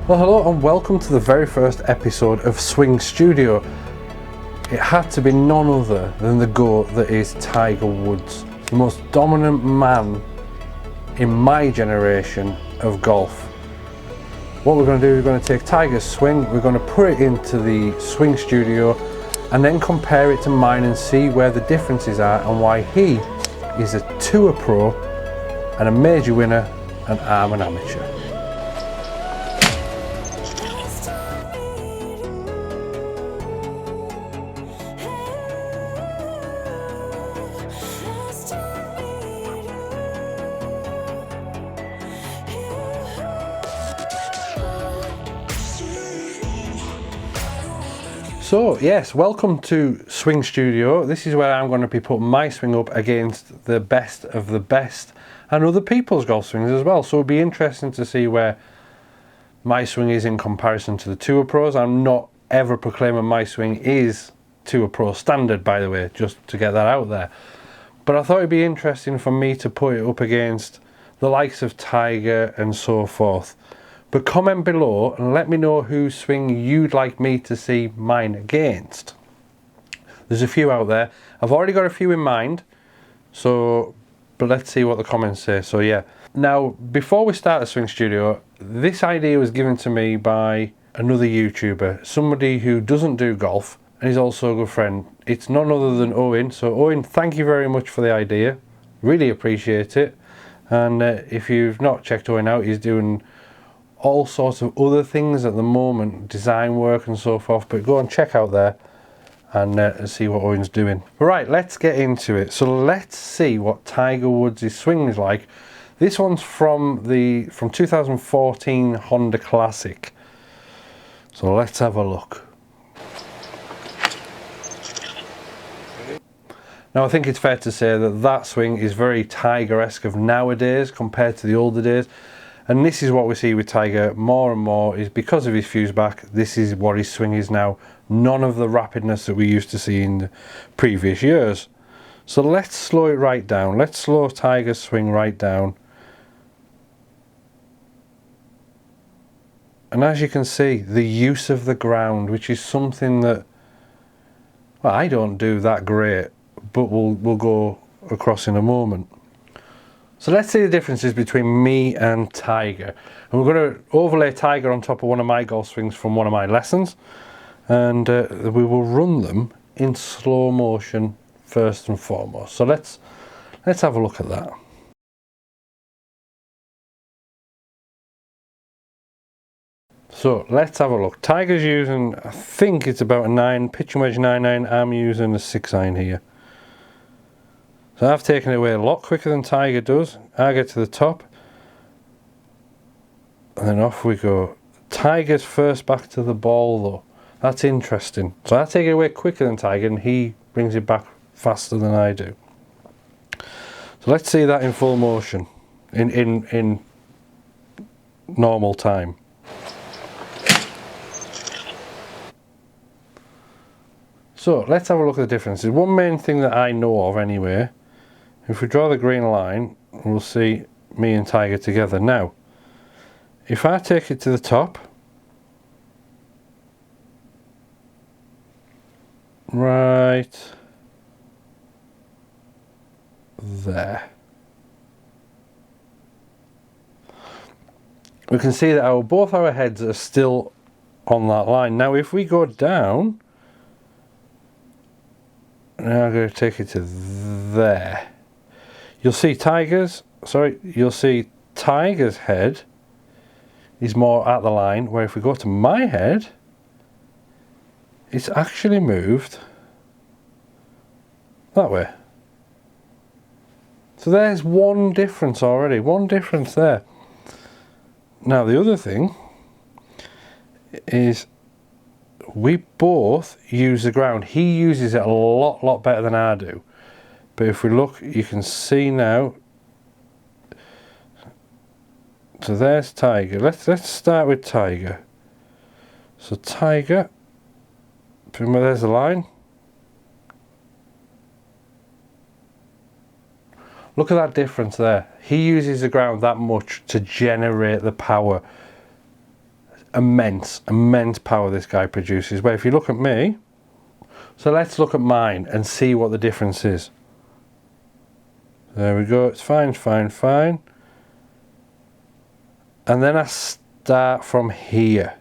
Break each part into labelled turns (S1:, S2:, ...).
S1: Well, hello and welcome to the very first episode of Swing Studio. It had to be none other than the GOAT that is Tiger Woods, the most dominant man in my generation of golf. What we're going to do, we're going to take Tiger's swing, we're going to put it into the Swing Studio and then compare it to mine and see where the differences are and why he is a tour pro and a major winner and I'm an amateur. So yes, welcome to Swing Studio. This is where I'm going to be putting my swing up against the best of the best and other people's golf swings as well. So it'll be interesting to see where my swing is in comparison to the Tour Pros. I'm not ever proclaiming my swing is Tour Pro standard, by the way, just to get that out there. But I thought it'd be interesting for me to put it up against the likes of Tiger and so forth. But comment below and let me know whose swing you'd like me to see mine against. There's a few out there. I've already got a few in mind, but let's see what the comments say. So yeah. Now, before we start the Swing Studio, this idea was given to me by another YouTuber, somebody who doesn't do golf, and he's also a good friend. It's none other than Owen. So Owen, thank you very much for the idea. Really appreciate it. And if you've not checked Owen out, he's doing all sorts of other things at the moment, design work and so forth, but go and check out there and see what Owen's doing. Right, let's get into it. So let's see what Tiger Woods' swing is like. This one's from 2014 Honda Classic. So let's have a look. Now I think it's fair to say that that swing is very Tiger-esque of nowadays compared to the older days. And this is what we see with Tiger more and more, is because of his fuse back, this is what his swing is now. None of the rapidness that we used to see in the previous years. So let's slow it right down. Let's slow Tiger's swing right down. And as you can see, the use of the ground, which is something that, well, I don't do that great, but we'll go across in a moment. So let's see the differences between me and Tiger. And we're going to overlay Tiger on top of one of my golf swings from one of my lessons. And we will run them in slow motion first and foremost. So let's have a look at that. So let's have a look. Tiger's using, I think it's about a 9, pitching wedge 9-9. I'm using a 6 iron here. So I've taken it away a lot quicker than Tiger does. I get to the top and then off we go. Tiger's first back to the ball though. That's interesting. So I take it away quicker than Tiger and he brings it back faster than I do. So let's see that in full motion, in normal time. So let's have a look at the differences. One main thing that I know of anyway, if we draw the green line, we'll see me and Tiger together. Now, if I take it to the top, right there, we can see that both our heads are still on that line. Now, if we go down, now I'm going to take it to there. You'll see Tiger's head is more at the line, where if we go to my head, it's actually moved that way. So there's one difference already, one difference there. Now the other thing is we both use the ground. He uses it a lot better than I do. But if we look, you can see now So there's Tiger. Let's start with Tiger. So Tiger, there's the line. Look at that difference there. He uses the ground that much to generate the power. Immense power this guy produces. Where if you look at me, so let's look at mine and see what the difference is. There we go, it's fine. And then I start from here.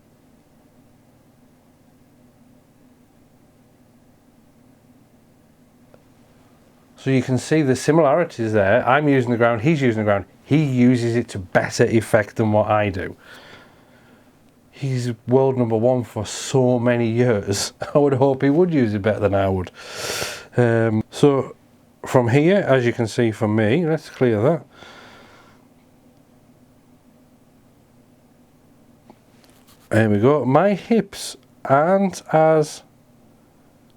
S1: So you can see the similarities there. I'm using the ground, he's using the ground. He uses it to better effect than what I do. He's world number one for so many years. I would hope he would use it better than I would. So from here, as you can see from me, let's clear that. There we go. My hips aren't as...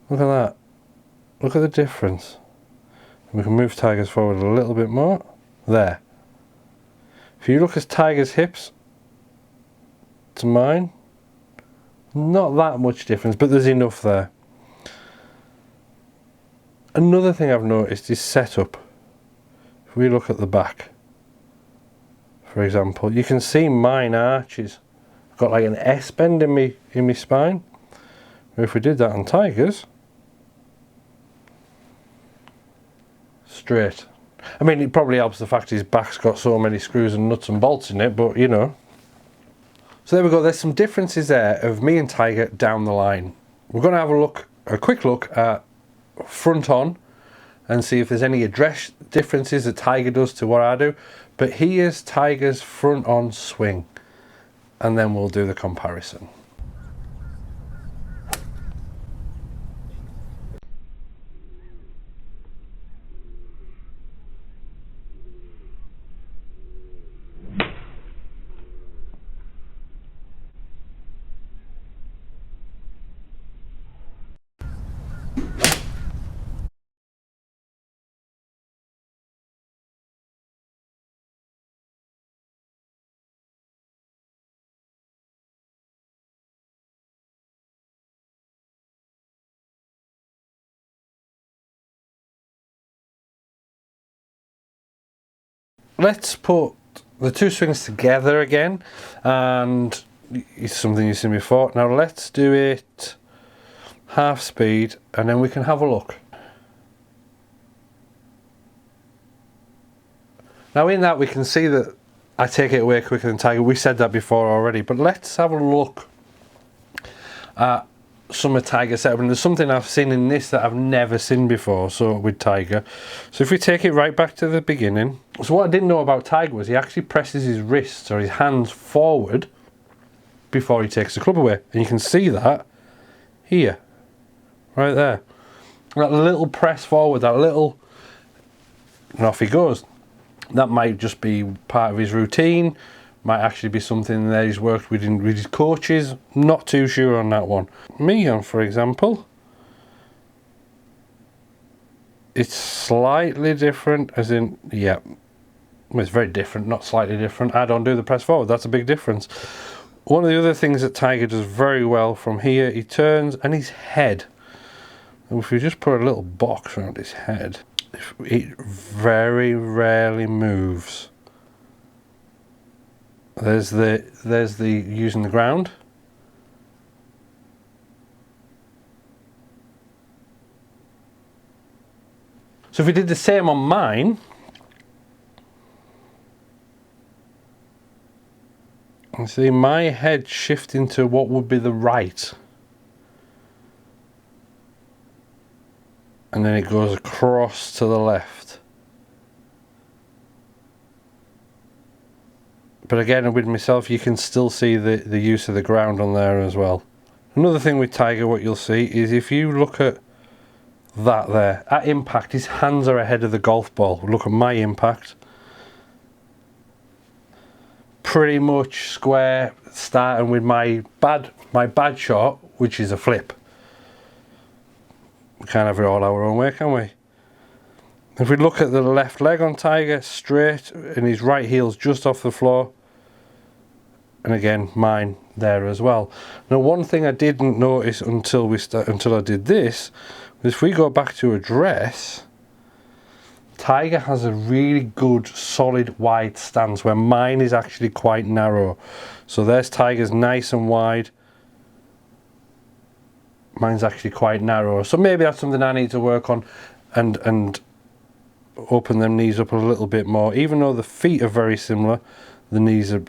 S1: Look at that. Look at the difference. We can move Tiger's forward a little bit more. There. If you look at Tiger's hips to mine, not that much difference, but there's enough there. Another thing I've noticed is setup. If we look at the back, for example, you can see mine arches. I've got like an S bend in me spine. If we did that on Tiger's, straight. I mean, it probably helps the fact his back's got so many screws and nuts and bolts in it, but you know. So there we go, there's some differences there of me and Tiger down the line. We're going to have a quick look at front on and see if there's any address differences that Tiger does to what I do. But here's Tiger's front on swing, and then we'll do the comparison. Let's put the two swings together again, and it's something you've seen before. Now let's do it half speed and then we can have a look. Now in that we can see that I take it away quicker than Tiger. We said that before already, but let's have a look at some of Tiger's setup. And there's something I've seen in this that I've never seen before, so with Tiger. So if we take it right back to the beginning. So what I didn't know about Tiger was he actually presses his wrists or his hands forward before he takes the club away. And you can see that here, right there. That little press forward, that little, and off he goes. That might just be part of his routine, might actually be something that he's worked with his coaches. Not too sure on that one. Me, for example, it's slightly different, as in, yeah, well, it's very different, not slightly different. I don't do the press forward, that's a big difference. One of the other things that Tiger does very well from here, he turns and his head, if we just put a little box around his head, it very rarely moves. There's the using the ground. So if we did the same on mine, you see my head shifting to what would be the right. And then it goes across to the left. But again, with myself, you can still see the use of the ground on there as well. Another thing with Tiger, what you'll see is if you look at that there, at impact, his hands are ahead of the golf ball. Look at my impact. Pretty much square, starting with my bad shot, which is a flip. We can't have it all our own way, can we? If we look at the left leg on Tiger, straight, and his right heel's just off the floor, and again mine there as well. Now one thing I didn't notice until I did this, if we go back to address, Tiger has a really good solid wide stance where mine is actually quite narrow. So there's Tiger's nice and wide, mine's actually quite narrow. So maybe that's something I need to work on and open them knees up a little bit more. Even though the feet are very similar, the knees are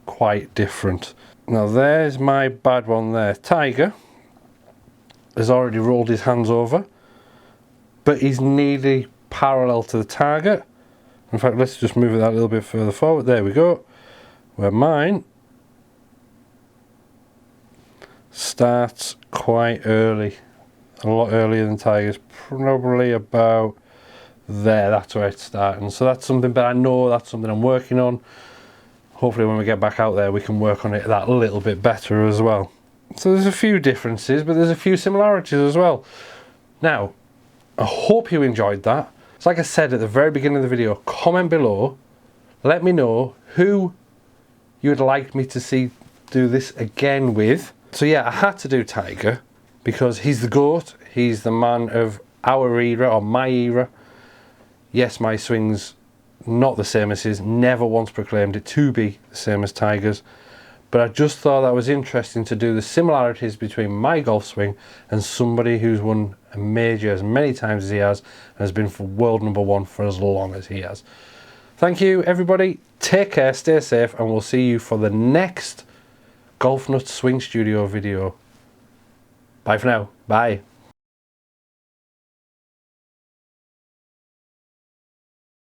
S1: quite different. Now there's my bad one there. Tiger has already rolled his hands over, but he's nearly parallel to the target. In fact, let's just move that a little bit further forward. There we go. Where mine starts quite early, a lot earlier than Tiger's, probably about there. That's where it's starting. So that's something, but I know that's something I'm working on. Hopefully when we get back out there we can work on it that a little bit better as well. So there's a few differences, but there's a few similarities as well. Now, I hope you enjoyed that. So like I said at the very beginning of the video, comment below, let me know who you would like me to see do this again with. So yeah, I had to do Tiger because he's the GOAT, he's the man of our era, or my era. Yes, my swing's not the same as his, never once proclaimed it to be the same as Tiger's, but I just thought that was interesting to do the similarities between my golf swing and somebody who's won a major as many times as he has and has been for world #1 for as long as he has. Thank you everybody, take care, stay safe, and we'll see you for the next Golf Nuts Swing Studio video. Bye for now, bye.